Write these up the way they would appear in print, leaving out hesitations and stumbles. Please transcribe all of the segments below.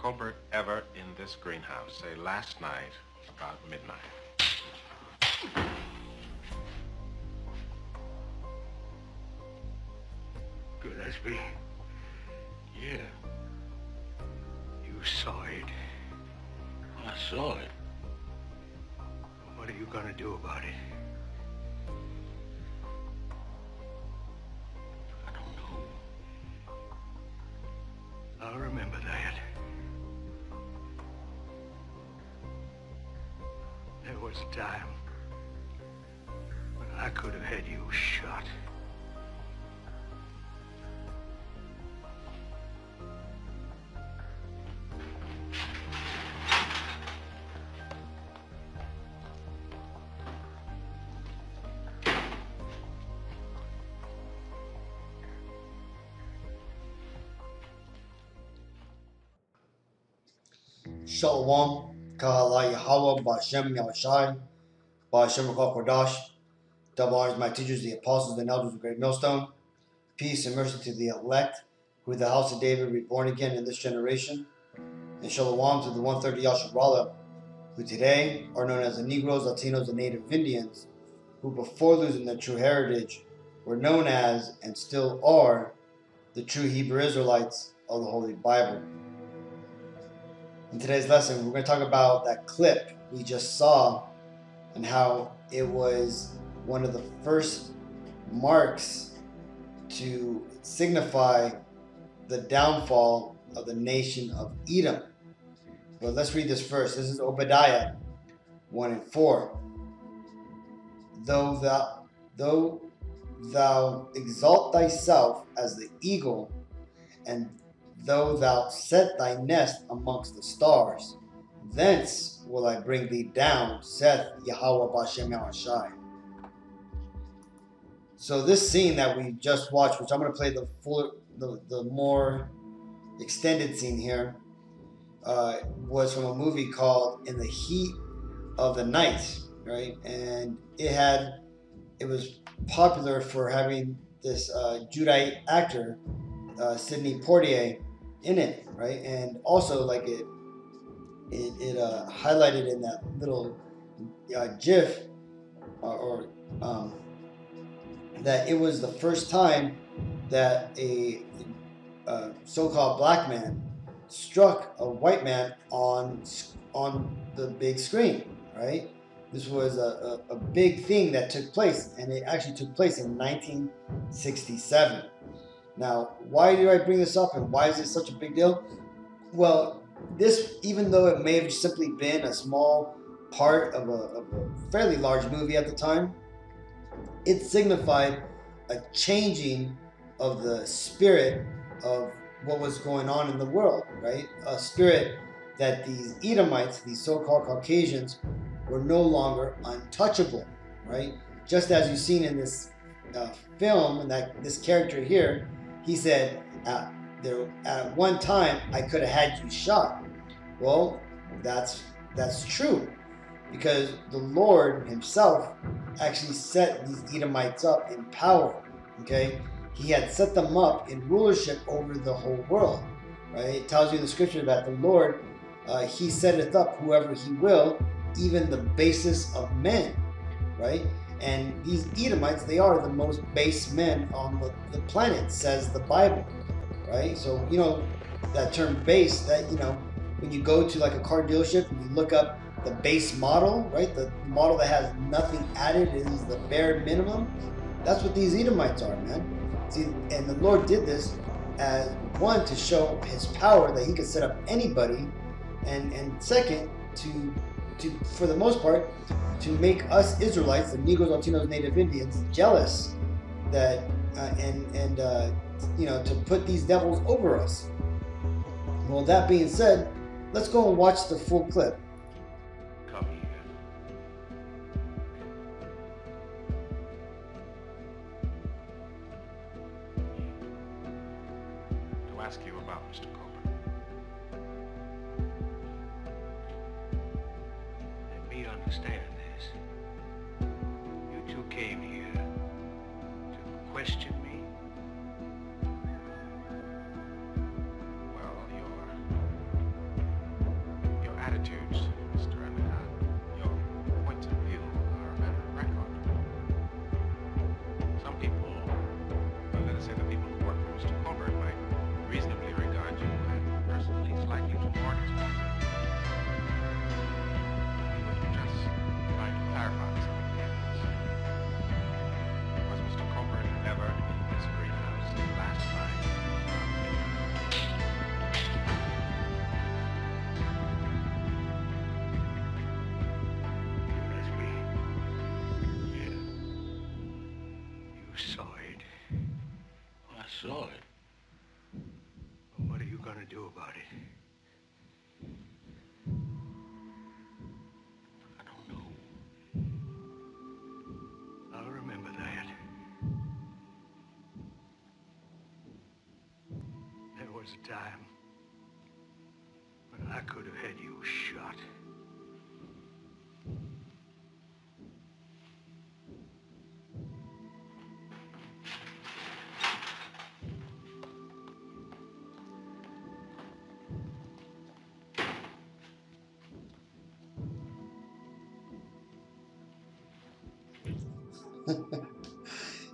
Colbert ever in this greenhouse? Say last night, about midnight. Gillespie? Yeah. You saw it. I saw it. What are you gonna do about it? I don't know. I'll remember that. There was a time when I could have had you shot. Shalom, Kahala Yahweh, Ba'Shem Yahushai, Ba'Shem Rakal Kodash. Double honors my teachers, the apostles and elders of Great Millstone. Peace and mercy to the elect, who are the house of David, reborn again in this generation. And Shalom to the 130 Yasharala, who today are known as the Negroes, Latinos, and Native Indians, who before losing their true heritage were known as, and still are, the true Hebrew Israelites of the Holy Bible. In today's lesson, we're going to talk about that clip we just saw and how it was one of the first marks to signify the downfall of the nation of Edom. But let's read this first. This is Obadiah 1:4. Though thou exalt thyself as the eagle, and though thou set thy nest amongst the stars, thence will I bring thee down, saith Yahweh Ba'Shem Yahushai. So this scene that we just watched, which I'm going to play the more extended scene here, was from a movie called In the Heat of the Night, right? And it was popular for having this Judite actor, Sidney Poitier, in it, right? And also, like it highlighted in that little GIF, that it was the first time that a so-called black man struck a white man on the big screen, right? This was a big thing that took place, and it actually took place in 1967. Now, why do I bring this up, and why is it such a big deal? Well, this, even though it may have simply been a small part of a fairly large movie at the time, it signified a changing of the spirit of what was going on in the world, right? A spirit that these Edomites, these so-called Caucasians, were no longer untouchable, right? Just as you've seen in this film, and that this character here, he said, at one time, I could have had you shot. Well, that's true, because the Lord himself actually set these Edomites up in power, okay? He had set them up in rulership over the whole world, right? It tells you in the scripture that the Lord, he setteth up whoever he will, even the basest of men, right? And these Edomites, they are the most base men on the planet, says the Bible, right? So, you know, that term base, that, you know, when you go to like a car dealership and you look up the base model, right? The model that has nothing added is the bare minimum. That's what these Edomites are, man. See, and the Lord did this as one, to show his power, that he could set up anybody, and second, to for the most part, to make us Israelites, the Negroes, Latinos, Native Indians, jealous, that you know, to put these devils over us. Well, that being said, let's go and watch the full clip. Come here. To ask you about Mr. Colbert. Let me understand this. You two came here to question me. Well, saw it. I saw it. What are you gonna do about it? I don't know. I'll remember that. There was a time when I could have had you shot.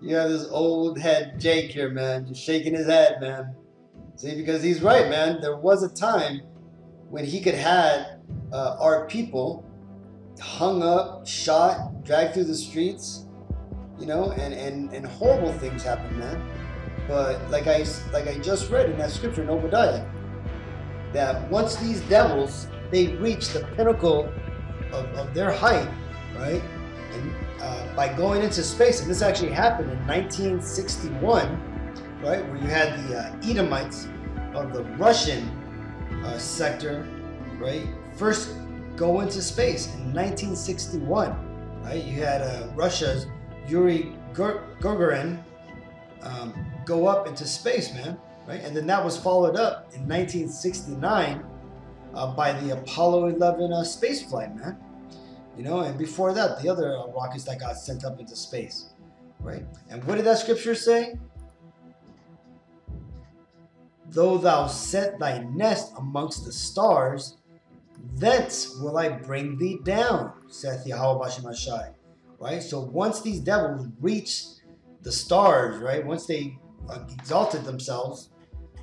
You have this old head Jake here, man, just shaking his head, man. See, because he's right, man. There was a time when he could have our people hung up, shot, dragged through the streets, you know, and horrible things happen, man. But like I just read in that scripture in Obadiah, that once these devils they reach the pinnacle of their height, right, and by going into space, and this actually happened in 1961, right, where you had the Edomites of the Russian sector, right, first go into space in 1961, right? You had Russia's Yuri Gagarin go up into space, man, right? And then that was followed up in 1969 by the Apollo 11 space flight, man. You know, and before that, the other rockets that got sent up into space, right? And what did that scripture say? Though thou set thy nest amongst the stars, thence will I bring thee down, saith Yahweh Bashem Ashai. Right? So once these devils reached the stars, right? Once they exalted themselves,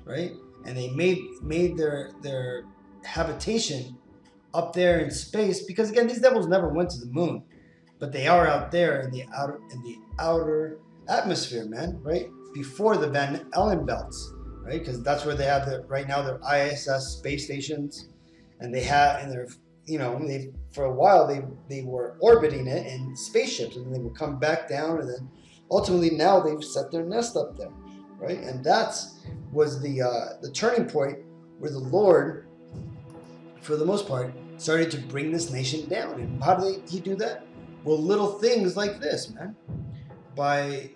right? And they made their habitation up there in space, because again, these devils never went to the moon, but they are out there in the outer atmosphere, man, right? Before the Van Allen belts, right? Because that's where they have right now their ISS space stations, and they have, and they're, you know, they for a while they were orbiting it in spaceships, and then they would come back down, and then ultimately now they've set their nest up there, right? And was the turning point where the Lord, for the most part, started to bring this nation down. And how did he do that? Well, little things like this, man. By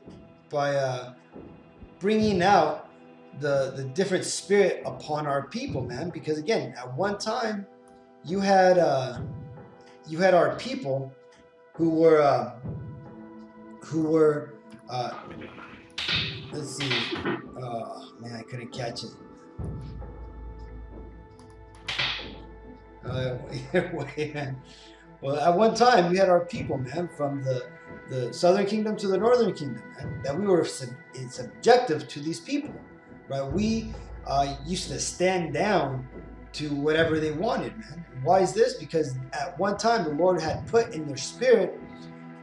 bringing out the different spirit upon our people, man. Because again, at one time, you had our people who were let's see. Oh man, I couldn't catch it. Wait, man. Well, at one time, we had our people, man, from the southern kingdom to the northern kingdom, man, that we were subjective to these people, right? We used to stand down to whatever they wanted, man. Why is this? Because at one time, the Lord had put in their spirit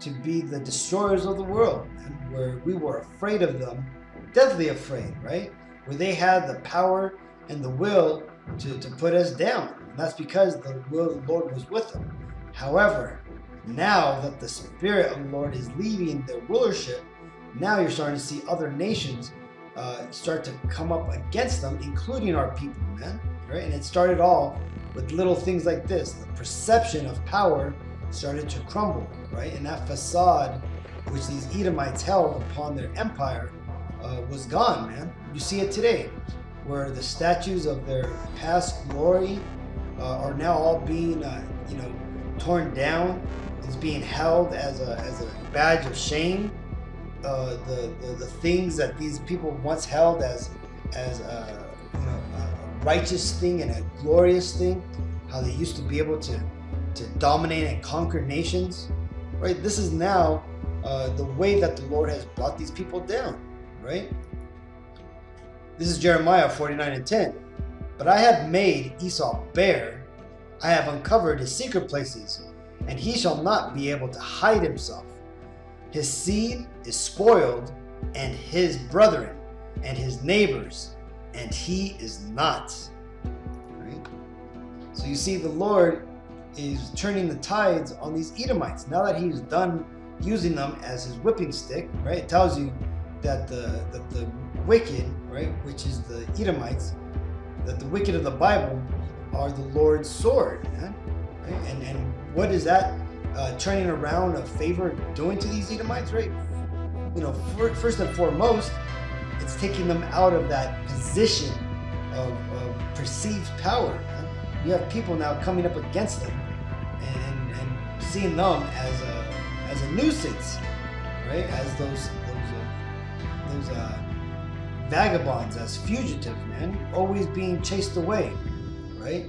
to be the destroyers of the world, man, where we were afraid of them, deathly afraid, right? Where they had the power and the will to put us down. And that's because the will of the Lord was with them. However, now that the Spirit of the Lord is leaving their rulership, now you're starting to see other nations start to come up against them, including our people, man. Right? And it started all with little things like this. The perception of power started to crumble, right? And that facade which these Edomites held upon their empire was gone, man. You see it today, where the statues of their past glory are now all being, torn down. It's being held as a badge of shame. The things that these people once held as a righteous thing and a glorious thing, how they used to be able to dominate and conquer nations, right? This is now the way that the Lord has brought these people down, right? This is Jeremiah 49:10. But I have made Esau bare, I have uncovered his secret places, and he shall not be able to hide himself. His seed is spoiled, and his brethren, and his neighbors, and he is not. Right? So you see, the Lord is turning the tides on these Edomites. Now that he's done using them as his whipping stick, right? It tells you that the wicked, right, which is the Edomites, that the wicked of the Bible are the Lord's sword, man. Right? And what is that turning around of favor doing to these Edomites, right? You know, first and foremost, it's taking them out of that position of perceived power. Man. You have people now coming up against them and seeing them as a nuisance, right? As those vagabonds, as fugitives, man, always being chased away, right?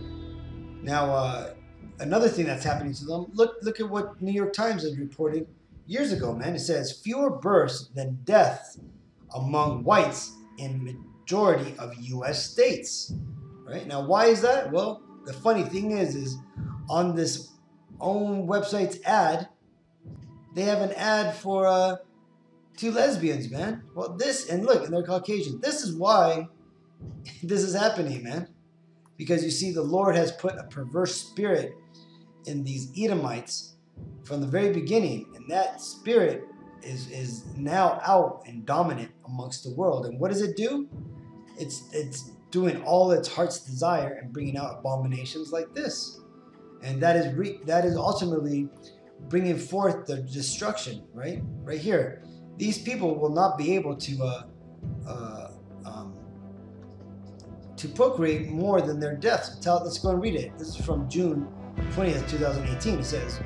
Now, another thing that's happening to them, look at what New York Times has reported years ago, man. It says fewer births than deaths among whites in majority of U.S. states, right? Now, why is that? Well, the funny thing is on this own website's ad, they have an ad for 2 lesbians, man. Well, and they're Caucasian. This is why this is happening, man. Because you see, the Lord has put a perverse spirit in these Edomites from the very beginning, and that spirit is now out and dominant amongst the world. And what does it do? It's doing all its heart's desire and bringing out abominations like this, and that is ultimately bringing forth the destruction. Right here, these people will not be able to procreate more than their deaths. Let's go and read it. This is from June 20th, 2018. It says,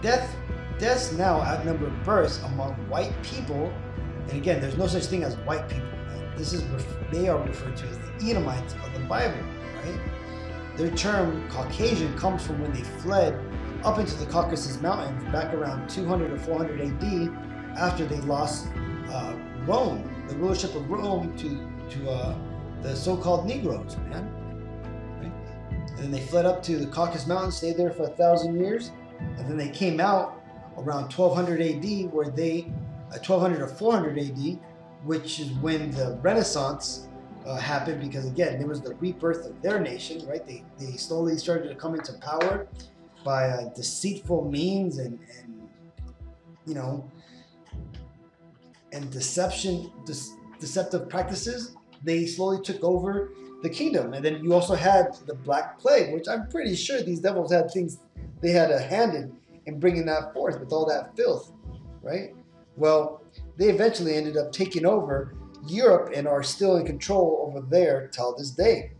deaths now outnumber births among white people. And again, there's no such thing as white people. They are referred to as the Edomites of the Bible, right? Their term Caucasian comes from when they fled up into the Caucasus Mountains back around 200 or 400 AD after they lost Rome, the rulership of Rome to the so-called Negroes, man. Right? And then they fled up to the Caucasus Mountains, stayed there for 1,000 years, and then they came out around 1200 AD, 1200 or 400 AD, which is when the Renaissance happened, because again, it was the rebirth of their nation, right? They slowly started to come into power by deceitful means and deceptive practices. They slowly took over the kingdom. And then you also had the Black Plague, which I'm pretty sure these devils had things they had a hand in bringing that forth with all that filth, right? Well, they eventually ended up taking over Europe and are still in control over there till this day.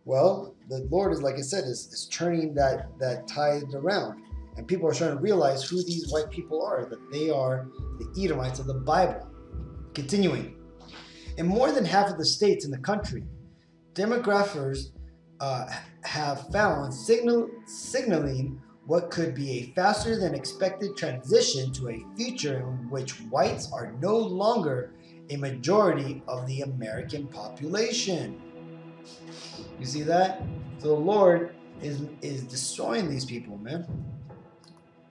Well, the Lord is, like I said, is turning that tide around. And people are starting to realize who these white people are, that they are the Edomites of the Bible. Continuing. In more than half of the states in the country, demographers have found signaling what could be a faster than expected transition to a future in which whites are no longer a majority of the American population. You see that? So the Lord is destroying these people, man.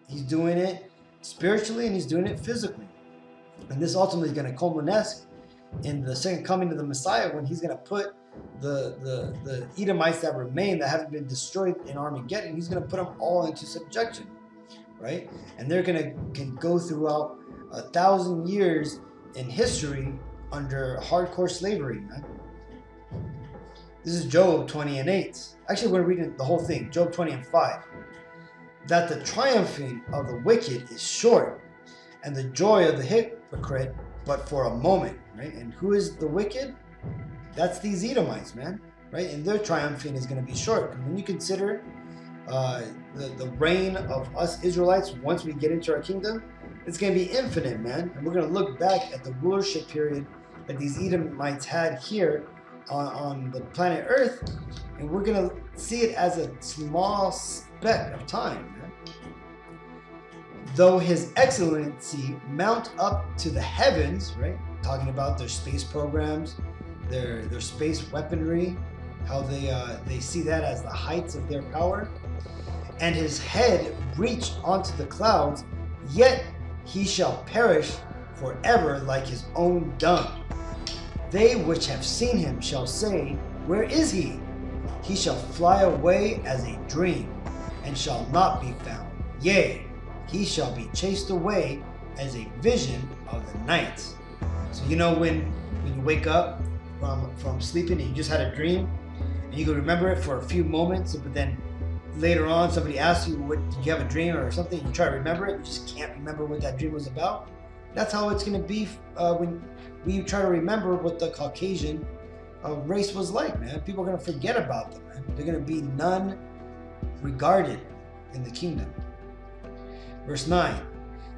He's doing it spiritually and he's doing it physically. And this ultimately is going to culminate in the second coming of the Messiah, when he's going to put the Edomites that remain, that haven't been destroyed in Armageddon, he's going to put them all into subjection, right? And they're going to go throughout 1,000 years in history under hardcore slavery, man. This is Job 20:8. Actually, we're reading the whole thing. Job 20:5. That the triumphing of the wicked is short, and the joy of the hypocrite but for a moment, right? And who is the wicked? That's these Edomites, man, right? And their triumphing is going to be short. And when you consider the reign of us Israelites, once we get into our kingdom, it's going to be infinite, man. And we're going to look back at the rulership period that these Edomites had here on the planet Earth, and we're going to see it as a small speck of time, man. Though his excellency mount up to the heavens, right? Talking about their space programs, their space weaponry, how they see that as the heights of their power, and his head reach onto the clouds, yet he shall perish forever like his own dung. They which have seen him shall say, where is he? He shall fly away as a dream, and shall not be found. Yea, he shall be chased away as a vision of the night. So you know when you wake up from sleeping and you just had a dream, and you can remember it for a few moments, but then later on somebody asks you, "What did you have a dream or something?" You try to remember it, you just can't remember what that dream was about. That's how it's going to be when we try to remember what the Caucasian race was like, man. People are going to forget about them, man. They're going to be none regarded in the kingdom. Verse 9,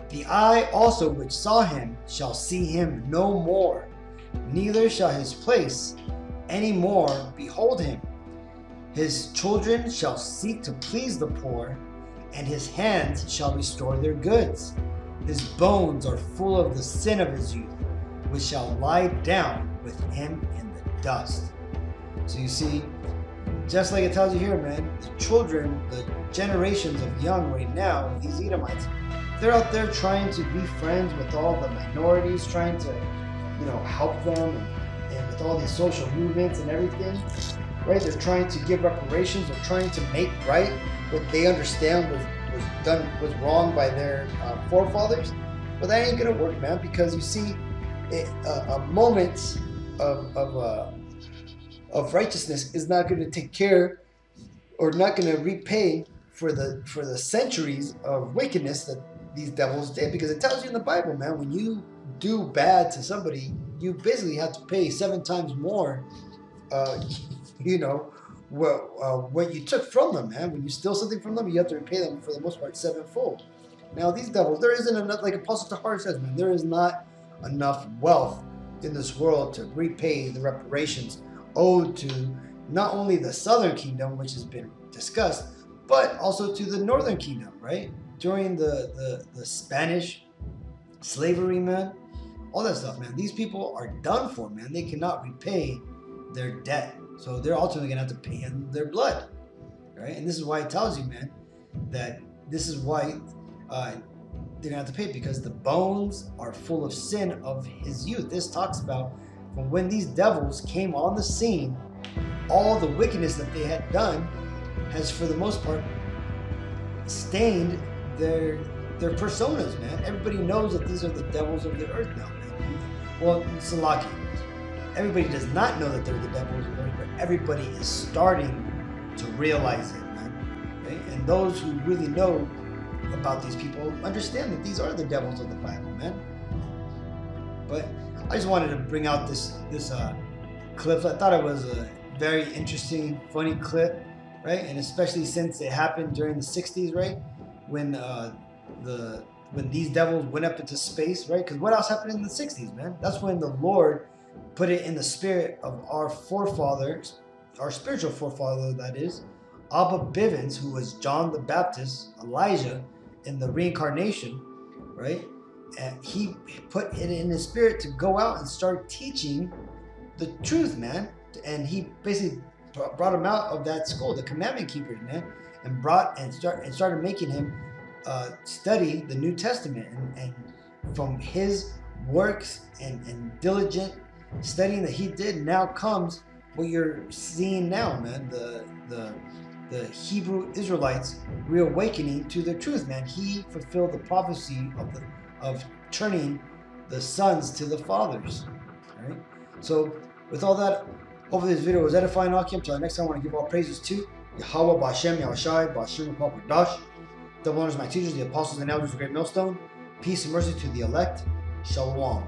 the eye also which saw him shall see him no more, neither shall his place any more behold him. His children shall seek to please the poor, and his hands shall restore their goods. His bones are full of the sin of his youth, which shall lie down with him in the dust. So you see, just like it tells you here, man, the children, the generations of young right now, these Edomites, they're out there trying to be friends with all the minorities, trying to, help them, and with all these social movements and everything, right? They're trying to give reparations. They're trying to make right what they understand was wrong by their forefathers. But that ain't gonna work, man, because you see, a moment of righteousness is not going to take care or not going to repay for the centuries of wickedness that these devils did, because it tells you in the Bible, man, when you do bad to somebody, you basically have to pay 7 times more what you took from them, man. When you steal something from them, you have to repay them for the most part 7-fold. Now these devils, there isn't enough, like Apostle Tahar says, man, there is not enough wealth in this world to repay the reparations owed to not only the southern kingdom, which has been discussed, but also to the northern kingdom, right? During the Spanish slavery, man, all that stuff, man. These people are done for, man. They cannot repay their debt. So they're ultimately going to have to pay in their blood, right? And this is why it tells you, man, that this is why they're going to have to pay, because the bones are full of sin of his youth. This talks about from when these devils came on the scene, all the wickedness that they had done has, for the most part, stained their personas, man. Everybody knows that these are the devils of the earth now, man. Well, Salaki, everybody does not know that they're the devils of the earth, but everybody is starting to realize it, man. Okay? And those who really know about these people understand that these are the devils of the Bible, man. But I just wanted to bring out this clip. I thought it was a very interesting, funny clip, right? And especially since it happened during the 60s, right? When these devils went up into space, right? Because what else happened in the 60s, man? That's when the Lord put it in the spirit of our forefathers, our spiritual forefather, that is, Abba Bivens, who was John the Baptist, Elijah, in the reincarnation, right? And he put it in his spirit to go out and start teaching the truth, man. And he basically brought him out of that school, the commandment keepers, man, and started making him study the New Testament. And from his works and diligent studying that he did, now comes what you're seeing now, man. The Hebrew Israelites reawakening to the truth, man. He fulfilled the prophecy of turning the sons to the fathers. All right. So with all that, hopefully this video was edifying. Until next time, I want to give all praises to Yahweh, Ba'Shem, Yahushai, Ba'Shem, Dash. Double honors my teachers, the apostles and elders of the great millstone. Peace and mercy to the elect. Shalom.